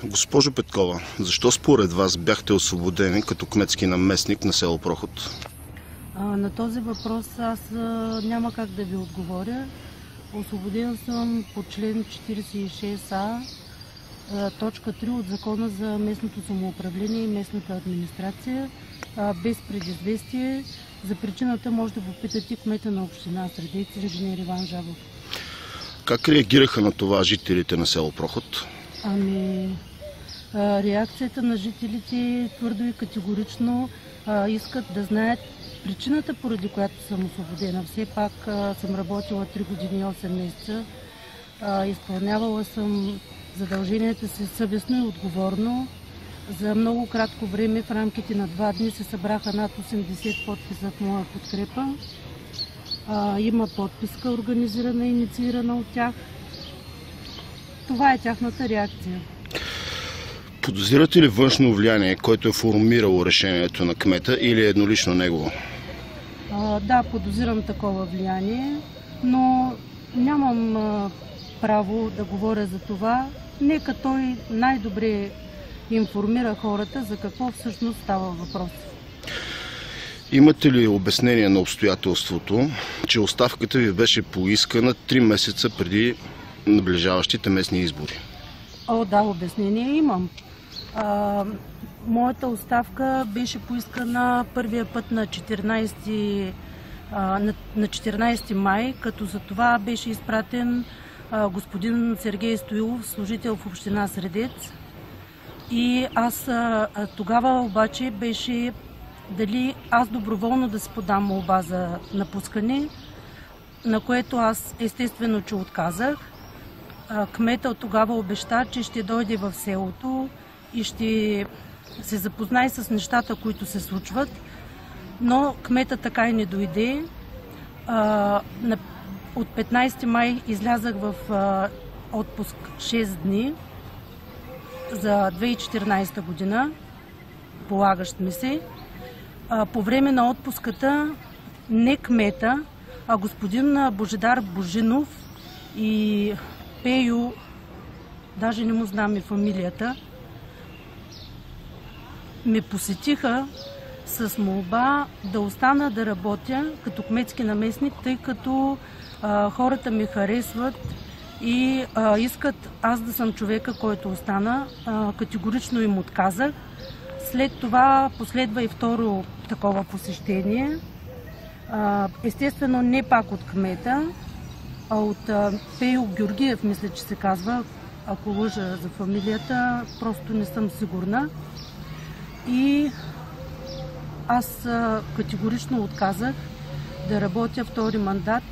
Госпожо Петкова, защо според вас бяхте освободени като кметски наместник на село Проход? На този въпрос аз няма как да ви отговоря. Освободен съм по член 46А, точка 3 от Закона за местното самоуправление и местната администрация, без предизвестие. За причината може да попитате кмета на община Средец, инженер Иван Жабов. Как реагираха на това жителите на село Проход? Реакцията на жителите твърдо и категорично искат да знаят причината, поради която съм освободена. Все пак съм работила 3 години и 8 месеца. Изпълнявала съм задълженията си съвестно и отговорно. За много кратко време, в рамките на 2 дни, се събраха над 80 подписа в моя подкрепа. Има подписка, организирана и инициирана от тях. Това е тяхната реакция. Подозирате ли външно влияние, което е формирало решението на кмета, или е еднолично негово? Да, подозирам такова влияние, но нямам право да говоря за това. Нека той най-добре информира хората за какво всъщност става въпрос. Имате ли обяснение на обстоятелството, че оставката ви беше поискана 3 месеца преди наближаващите местни избори? Да, обяснение имам. Моята оставка беше поискана първия път на 14 май, като за това беше изпратен господин Сергей Стоилов, служител в община Средец. И аз тогава обаче беше дали аз доброволно да си подам молба за напускане, на което аз естествено, че отказах. Кмета от тогава обеща, че ще дойде в селото и ще се запознае с нещата, които се случват, но кмета така и не дойде. От 15 май излязах в отпуск 6 дни за 2014 година, полагащ ми се. По време на отпуската не кмета, а господин Божидар Божинов и Пейо, даже не му знам и фамилията, ме посетиха с молба да остана да работя като кметски наместник, тъй като хората ме харесват и искат аз да съм човека, който остана. Категорично им отказах. След това последва и второ такова посещение. Естествено не пак от кмета, а от Пейо Георгиев, мисля, че се казва, ако лъжа за фамилията, просто не съм сигурна. И аз категорично отказах да работя втори мандат.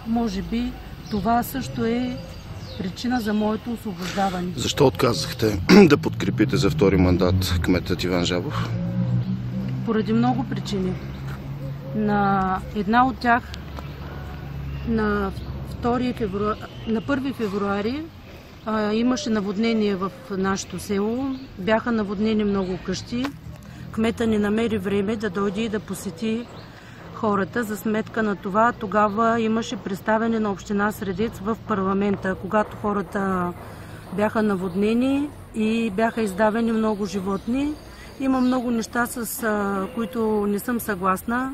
Може би това също е причина за моето освобождаване. Защо отказахте да подкрепите за втори мандат кметът Иван Жабов? Поради много причини. На една от тях на 1 февруари имаше наводнение в нашето село. Бяха наводнени много къщи. Кмета не намери време да дойде и да посети хората. За сметка на това тогава имаше представяне на община Средец в парламента, когато хората бяха наводнени и бяха издавани много животни. Има много неща, с които не съм съгласна.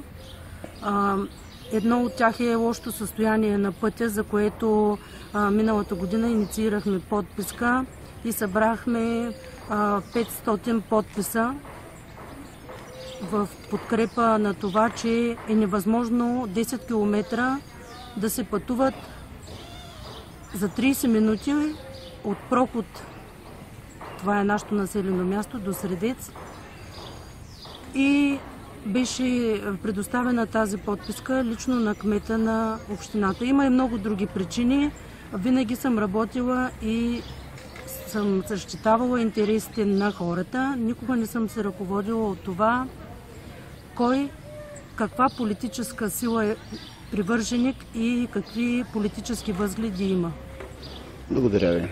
Едно от тях е лошото състояние на пътя, за което миналата година инициирахме подписка и събрахме 500 подписа в подкрепа на това, че е невъзможно 10 км да се пътуват за 30 минути от Проход, това е нашето населено място, до Средец. И беше предоставена тази подписка лично на кмета на общината. Има и много други причини. Винаги съм работила и съм защитавала интересите на хората. Никога не съм се ръководила от това кой, каква политическа сила е привърженик и какви политически възгледи има. Благодаря ви.